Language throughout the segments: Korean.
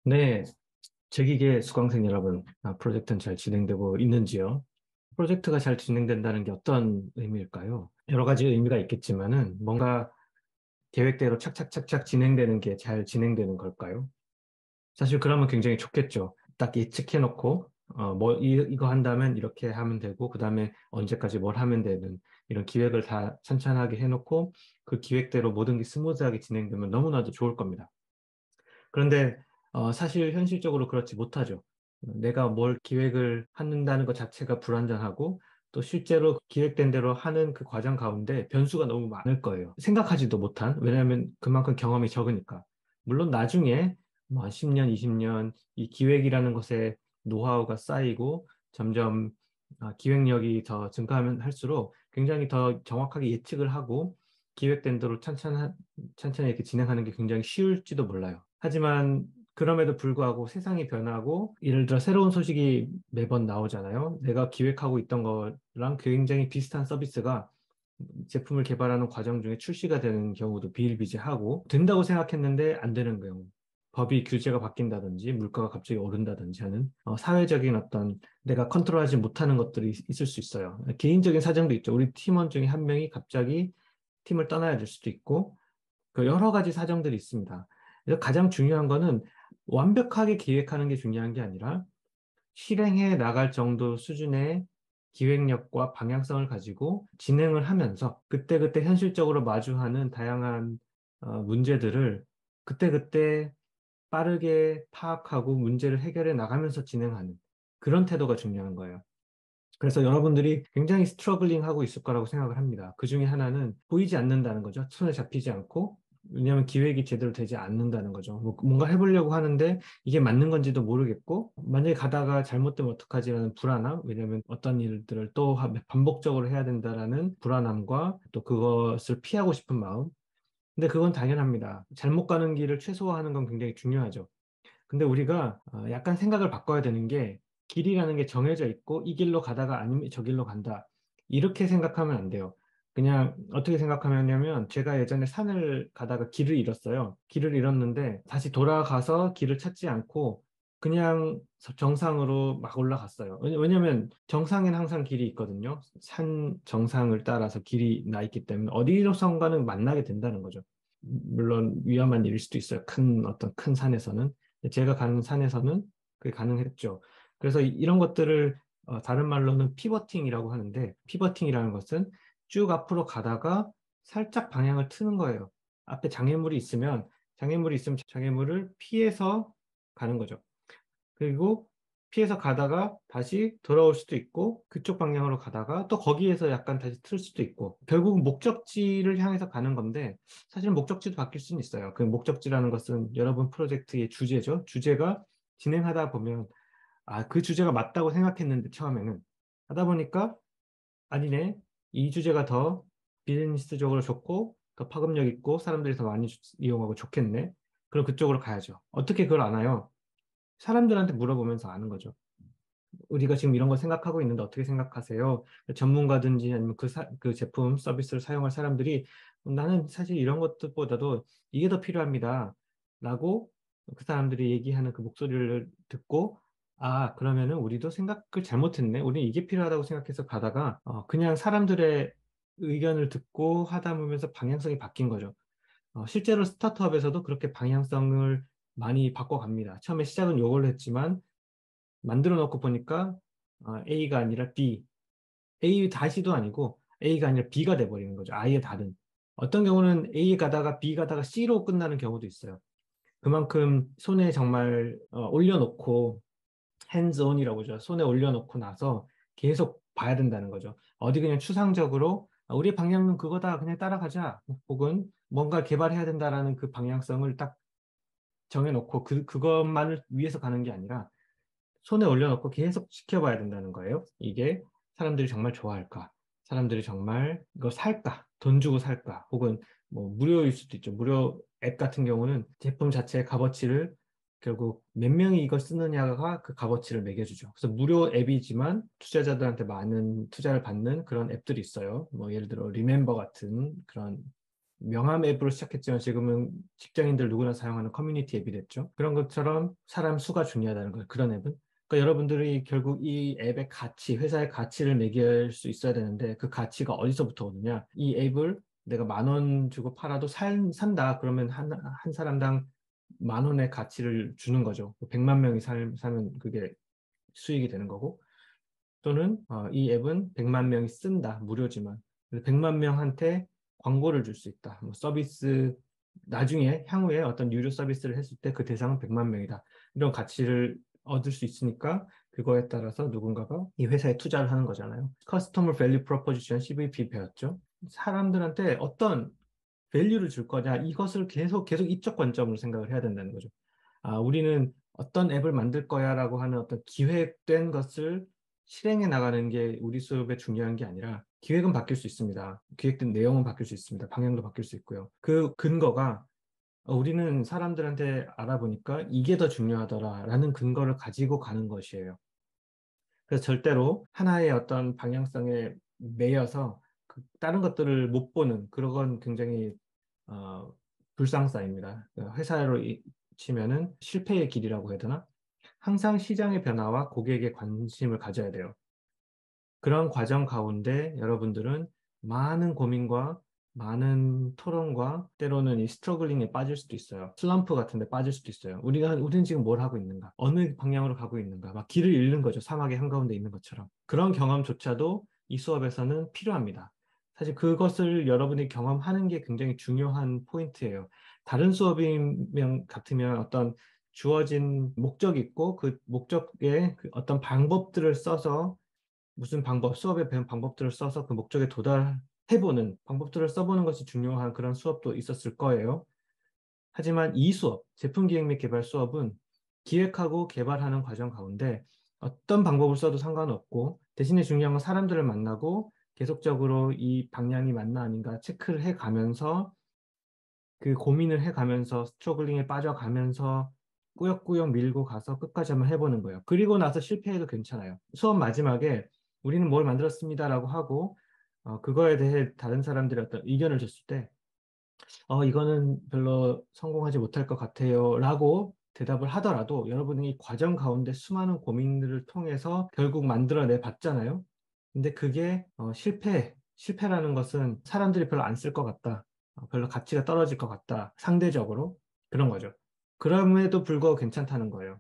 네, 제기계 수강생 여러분, 프로젝트는 잘 진행되고 있는지요? 프로젝트가 잘 진행된다는 게 어떤 의미일까요? 여러 가지 의미가 있겠지만은 뭔가 계획대로 착착착착 진행되는 게 잘 진행되는 걸까요? 사실 그러면 굉장히 좋겠죠. 딱 예측해놓고, 이거 한다면 이렇게 하면 되고, 그 다음에 언제까지 뭘 하면 되는 이런 기획을 다 찬찬하게 해놓고, 그 기획대로 모든 게 스무스하게 진행되면 너무나도 좋을 겁니다. 그런데 사실 현실적으로 그렇지 못하죠. 내가 뭘 기획을 한다는 것 자체가 불완전하고 또 실제로 기획된 대로 하는 그 과정 가운데 변수가 너무 많을 거예요. 생각하지도 못한, 왜냐하면 그만큼 경험이 적으니까. 물론 나중에 뭐 10년, 20년 이 기획이라는 것에 노하우가 쌓이고 점점 기획력이 더 증가하면 할수록 굉장히 더 정확하게 예측을 하고 기획된 대로 찬찬히 이렇게 진행하는 게 굉장히 쉬울지도 몰라요. 하지만 그럼에도 불구하고 세상이 변하고 예를 들어 새로운 소식이 매번 나오잖아요. 내가 기획하고 있던 거랑 굉장히 비슷한 서비스가 제품을 개발하는 과정 중에 출시가 되는 경우도 비일비재하고 된다고 생각했는데 안 되는 경우. 법이 규제가 바뀐다든지 물가가 갑자기 오른다든지 하는 사회적인 어떤 내가 컨트롤하지 못하는 것들이 있을 수 있어요. 개인적인 사정도 있죠. 우리 팀원 중에 한 명이 갑자기 팀을 떠나야 될 수도 있고 그 여러 가지 사정들이 있습니다. 그래서 가장 중요한 거는 완벽하게 기획하는 게 중요한 게 아니라 실행해 나갈 정도 수준의 기획력과 방향성을 가지고 진행을 하면서 그때그때 현실적으로 마주하는 다양한 문제들을 그때그때 빠르게 파악하고 문제를 해결해 나가면서 진행하는 그런 태도가 중요한 거예요. 그래서 여러분들이 굉장히 스트러글링 하고 있을 거라고 생각을 합니다. 그 중에 하나는 보이지 않는다는 거죠. 손에 잡히지 않고. 왜냐하면 기획이 제대로 되지 않는다는 거죠. 뭔가 해보려고 하는데 이게 맞는 건지도 모르겠고, 만약에 가다가 잘못되면 어떡하지라는 불안함, 왜냐하면 어떤 일들을 또 반복적으로 해야 된다라는 불안함과 또 그것을 피하고 싶은 마음. 근데 그건 당연합니다. 잘못 가는 길을 최소화하는 건 굉장히 중요하죠. 근데 우리가 약간 생각을 바꿔야 되는 게 길이라는 게 정해져 있고 이 길로 가다가 아니면 저 길로 간다. 이렇게 생각하면 안 돼요. 그냥 어떻게 생각하냐면 제가 예전에 산을 가다가 길을 잃었어요. 길을 잃었는데 다시 돌아가서 길을 찾지 않고 그냥 정상으로 막 올라갔어요. 왜냐면 정상에는 항상 길이 있거든요. 산 정상을 따라서 길이 나 있기 때문에 어디로선가는 만나게 된다는 거죠. 물론 위험한 일일 수도 있어요. 어떤 큰 산에서는. 제가 가는 산에서는 그게 가능했죠. 그래서 이런 것들을 다른 말로는 피버팅이라고 하는데 피버팅이라는 것은 쭉 앞으로 가다가 살짝 방향을 트는 거예요. 앞에 장애물이 있으면 장애물을 피해서 가는 거죠. 그리고 피해서 가다가 다시 돌아올 수도 있고 그쪽 방향으로 가다가 또 거기에서 약간 다시 틀 수도 있고 결국은 목적지를 향해서 가는 건데 사실 목적지도 바뀔 수는 있어요. 그 목적지라는 것은 여러분 프로젝트의 주제죠. 주제가 진행하다 보면 그 주제가 맞다고 생각했는데 처음에는 하다 보니까 아니네. 이 주제가 더 비즈니스적으로 좋고 더 파급력 있고 사람들이 더 많이 이용하고 좋겠네. 그럼 그쪽으로 가야죠. 어떻게 그걸 아나요? 사람들한테 물어보면서 아는 거죠. 우리가 지금 이런 거 생각하고 있는데 어떻게 생각하세요? 전문가든지 아니면 그 제품, 서비스를 사용할 사람들이 나는 사실 이런 것들보다도 이게 더 필요합니다. 라고 그 사람들이 얘기하는 그 목소리를 듣고 그러면은 우리도 생각을 잘못했네. 우리 이게 필요하다고 생각해서 가다가 그냥 사람들의 의견을 듣고 하다 보면서 방향성이 바뀐 거죠. 실제로 스타트업에서도 그렇게 방향성을 많이 바꿔갑니다. 처음에 시작은 이걸로 했지만 만들어 놓고 보니까 A가 아니라 B, A 다시도 아니고 A가 아니라 B가 돼버리는 거죠. 아예 다른. 어떤 경우는 A 가다가 B 가다가 C로 끝나는 경우도 있어요. 그만큼 손에 정말 올려놓고 핸즈 온이라고 하죠. 손에 올려놓고 나서 계속 봐야 된다는 거죠. 어디 그냥 추상적으로 우리의 방향은 그거다 그냥 따라가자 혹은 뭔가 개발해야 된다라는 그 방향성을 딱 정해놓고 그것만을 위해서 가는 게 아니라 손에 올려놓고 계속 지켜봐야 된다는 거예요. 이게 사람들이 정말 좋아할까? 사람들이 정말 이거 살까? 돈 주고 살까? 혹은 뭐 무료일 수도 있죠. 무료 앱 같은 경우는 제품 자체의 값어치를 결국 몇 명이 이걸 쓰느냐가 그 값어치를 매겨주죠. 그래서 무료 앱이지만 투자자들한테 많은 투자를 받는 그런 앱들이 있어요. 뭐 예를 들어 리멤버 같은 그런 명함 앱으로 시작했지만 지금은 직장인들 누구나 사용하는 커뮤니티 앱이 됐죠. 그런 것처럼 사람 수가 중요하다는 거예요. 그런 앱은. 그러니까 여러분들이 결국 이 앱의 가치, 회사의 가치를 매길 수 있어야 되는데 그 가치가 어디서부터 오느냐? 이 앱을 내가 10,000원 주고 팔아도 산다. 그러면 한 사람당 10,000원의 가치를 주는 거죠. 100만 명이 사면 그게 수익이 되는 거고. 또는 이 앱은 100만 명이 쓴다. 무료지만. 100만 명한테 광고를 줄 수 있다. 뭐 서비스, 나중에 향후에 어떤 유료 서비스를 했을 때 그 대상은 100만 명이다. 이런 가치를 얻을 수 있으니까 그거에 따라서 누군가가 이 회사에 투자를 하는 거잖아요. Customer Value Proposition, CVP 배웠죠. 사람들한테 어떤 밸류를 줄 거냐, 이것을 계속 이적 관점으로 생각을 해야 된다는 거죠. 우리는 어떤 앱을 만들 거야라고 하는 어떤 기획된 것을 실행해 나가는 게 우리 수업에 중요한 게 아니라 기획은 바뀔 수 있습니다. 기획된 내용은 바뀔 수 있습니다. 방향도 바뀔 수 있고요. 그 근거가 우리는 사람들한테 알아보니까 이게 더 중요하더라라는 근거를 가지고 가는 것이에요. 그래서 절대로 하나의 어떤 방향성에 매여서 다른 것들을 못 보는 그런 건 굉장히 어, 불상사입니다. 회사로 치면은 실패의 길이라고 해야 되나? 항상 시장의 변화와 고객의 관심을 가져야 돼요. 그런 과정 가운데 여러분들은 많은 고민과 많은 토론과 때로는 이 스트러글링에 빠질 수도 있어요. 슬럼프 같은 데 빠질 수도 있어요. 우리는 지금 뭘 하고 있는가? 어느 방향으로 가고 있는가? 막 길을 잃는 거죠. 사막의 한가운데 있는 것처럼. 그런 경험조차도 이 수업에서는 필요합니다. 사실 그것을 여러분이 경험하는 게 굉장히 중요한 포인트예요. 다른 수업이면 같으면 어떤 주어진 목적이 있고 그 목적에 그 어떤 방법들을 써서 무슨 수업에 배운 방법들을 써서 그 목적에 도달해보는 방법들을 써보는 것이 중요한 그런 수업도 있었을 거예요. 하지만 이 수업, 제품 기획 및 개발 수업은 기획하고 개발하는 과정 가운데 어떤 방법을 써도 상관없고 대신에 중요한 건 사람들을 만나고 계속적으로 이 방향이 맞나 아닌가 체크를 해가면서 그 고민을 해가면서 스트러글링에 빠져가면서 꾸역꾸역 밀고 가서 끝까지 한번 해보는 거예요. 그리고 나서 실패해도 괜찮아요. 수업 마지막에 우리는 뭘 만들었습니다라고 하고 그거에 대해 다른 사람들이 어떤 의견을 줬을 때 이거는 별로 성공하지 못할 것 같아요 라고 대답을 하더라도 여러분이 이 과정 가운데 수많은 고민들을 통해서 결국 만들어내 봤잖아요. 근데 그게 실패라는 것은 사람들이 별로 안 쓸 것 같다. 별로 가치가 떨어질 것 같다. 상대적으로. 그런 거죠. 그럼에도 불구하고 괜찮다는 거예요.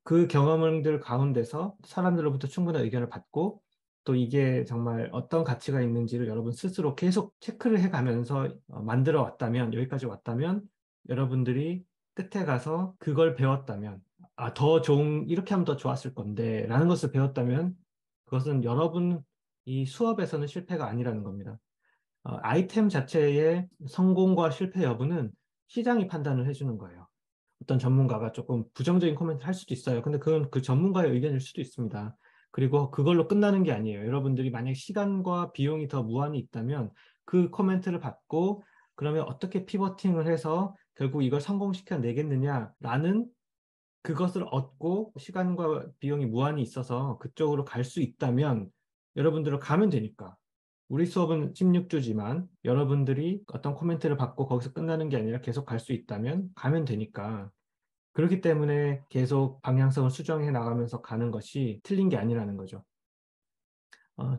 그 경험들 가운데서 사람들로부터 충분한 의견을 받고 또 이게 정말 어떤 가치가 있는지를 여러분 스스로 계속 체크를 해가면서 만들어 왔다면, 여기까지 왔다면 여러분들이 끝에 가서 그걸 배웠다면, 더 좋은, 이렇게 하면 더 좋았을 건데 라는 것을 배웠다면 그것은 여러분 이 수업에서는 실패가 아니라는 겁니다. 아이템 자체의 성공과 실패 여부는 시장이 판단을 해주는 거예요. 어떤 전문가가 조금 부정적인 코멘트를 할 수도 있어요. 근데 그건 그 전문가의 의견일 수도 있습니다. 그리고 그걸로 끝나는 게 아니에요. 여러분들이 만약 시간과 비용이 더 무한히 있다면 그 코멘트를 받고 그러면 어떻게 피버팅을 해서 결국 이걸 성공시켜 내겠느냐라는 그것을 얻고 시간과 비용이 무한히 있어서 그쪽으로 갈 수 있다면 여러분들은 가면 되니까. 우리 수업은 16주지만 여러분들이 어떤 코멘트를 받고 거기서 끝나는 게 아니라 계속 갈 수 있다면 가면 되니까. 그렇기 때문에 계속 방향성을 수정해 나가면서 가는 것이 틀린 게 아니라는 거죠.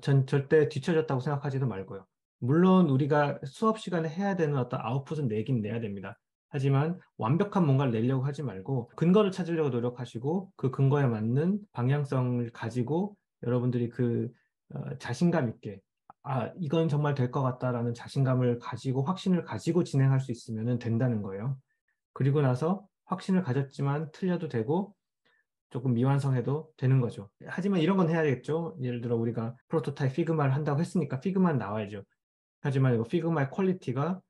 전 절대 뒤처졌다고 생각하지도 말고요. 물론 우리가 수업 시간에 해야 되는 어떤 아웃풋은 내긴 내야 됩니다. 하지만 완벽한 뭔가를 내려고 하지 말고 근거를 찾으려고 노력하시고 그 근거에 맞는 방향성을 가지고 여러분들이 자신감 있게 이건 정말 될 것 같다라는 자신감을 가지고 확신을 가지고 진행할 수 있으면 된다는 거예요. 그리고 나서 확신을 가졌지만 틀려도 되고 조금 미완성해도 되는 거죠. 하지만 이런 건 해야겠죠. 예를 들어 우리가 프로토타입 피그마를 한다고 했으니까 피그마는 나와야죠. 하지만 이거 피그마의 퀄리티가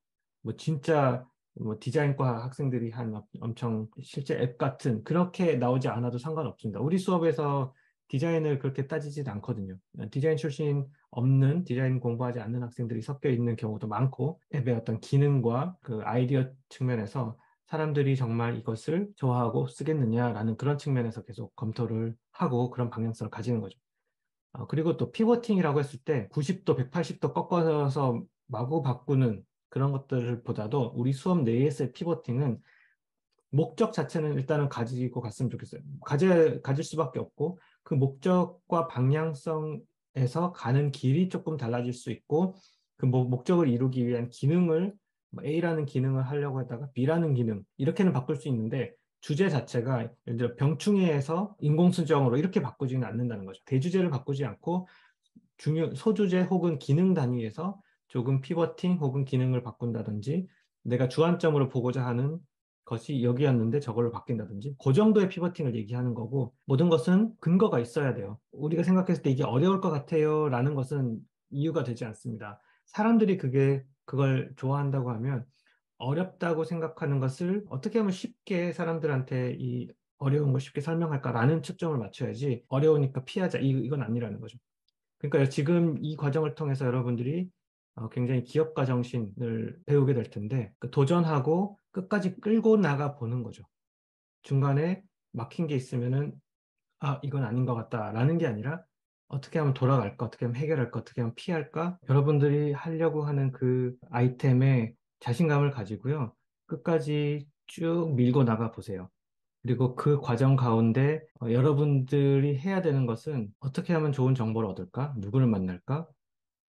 뭐 진짜 뭐 디자인과 학생들이 한 엄청 실제 앱 같은 그렇게 나오지 않아도 상관없습니다. 우리 수업에서 디자인을 그렇게 따지진 않거든요. 디자인 출신 없는 디자인 공부하지 않는 학생들이 섞여 있는 경우도 많고 앱의 어떤 기능과 그 아이디어 측면에서 사람들이 정말 이것을 좋아하고 쓰겠느냐라는 그런 측면에서 계속 검토를 하고 그런 방향성을 가지는 거죠. 그리고 또 피보팅이라고 했을 때 90도, 180도 꺾어서 마구 바꾸는 그런 것들을 보다도 우리 수업 내에서의 피보팅은 목적 자체는 일단은 가지고 갔으면 좋겠어요. 가질 수밖에 없고, 그 목적과 방향성에서 가는 길이 조금 달라질 수 있고, 그 목적을 이루기 위한 기능을 뭐 A라는 기능을 하려고 하다가 B라는 기능, 이렇게는 바꿀 수 있는데, 주제 자체가 예를 들어 병충해에서 인공수정으로 이렇게 바꾸지는 않는다는 거죠. 대주제를 바꾸지 않고 소주제 혹은 기능 단위에서 조금 피버팅 혹은 기능을 바꾼다든지, 내가 주안점으로 보고자 하는 것이 여기였는데 저걸로 바뀐다든지, 그 정도의 피버팅을 얘기하는 거고, 모든 것은 근거가 있어야 돼요. 우리가 생각했을 때 이게 어려울 것 같아요 라는 것은 이유가 되지 않습니다. 사람들이 그걸 좋아한다고 하면, 어렵다고 생각하는 것을 어떻게 하면 쉽게 사람들한테 이 어려운 걸 쉽게 설명할까라는 측정을 맞춰야지, 어려우니까 피하자, 이건 아니라는 거죠. 그러니까 지금 이 과정을 통해서 여러분들이 굉장히 기업가 정신을 배우게 될 텐데, 그 도전하고 끝까지 끌고 나가 보는 거죠. 중간에 막힌 게 있으면은, 아, 이건 아닌 것 같다라는 게 아니라, 어떻게 하면 돌아갈까, 어떻게 하면 해결할까, 어떻게 하면 피할까, 여러분들이 하려고 하는 그 아이템에 자신감을 가지고요, 끝까지 쭉 밀고 나가 보세요. 그리고 그 과정 가운데 여러분들이 해야 되는 것은, 어떻게 하면 좋은 정보를 얻을까? 누구를 만날까?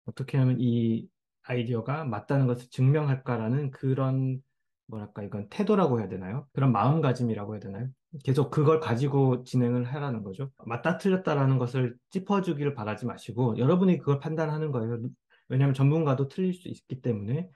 어떻게 하면 이 아이디어가 맞다는 것을 증명할까라는 그런, 뭐랄까, 이건 태도라고 해야 되나요? 그런 마음가짐이라고 해야 되나요? 계속 그걸 가지고 진행을 하라는 거죠. 맞다 틀렸다라는 것을 짚어주기를 바라지 마시고 여러분이 그걸 판단하는 거예요. 왜냐하면 전문가도 틀릴 수 있기 때문에.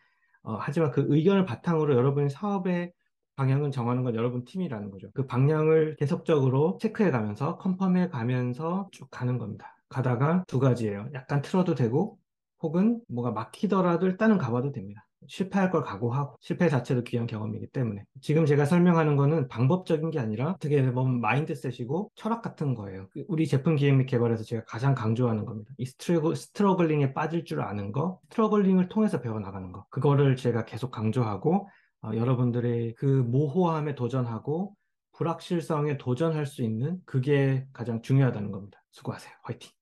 하지만 그 의견을 바탕으로 여러분의 사업의 방향을 정하는 건 여러분 팀이라는 거죠. 그 방향을 계속적으로 체크해 가면서 컨펌해 가면서 쭉 가는 겁니다. 가다가 두 가지예요. 약간 틀어도 되고, 혹은 뭐가 막히더라도 일단은 가봐도 됩니다. 실패할 걸 각오하고, 실패 자체도 귀한 경험이기 때문에. 지금 제가 설명하는 거는 방법적인 게 아니라 어떻게 보면 마인드셋이고 철학 같은 거예요. 우리 제품 기획 및 개발에서 제가 가장 강조하는 겁니다. 이 스트러글링에 빠질 줄 아는 거, 스트러글링을 통해서 배워나가는 거. 그거를 제가 계속 강조하고, 여러분들의 그 모호함에 도전하고, 불확실성에 도전할 수 있는, 그게 가장 중요하다는 겁니다. 수고하세요. 화이팅!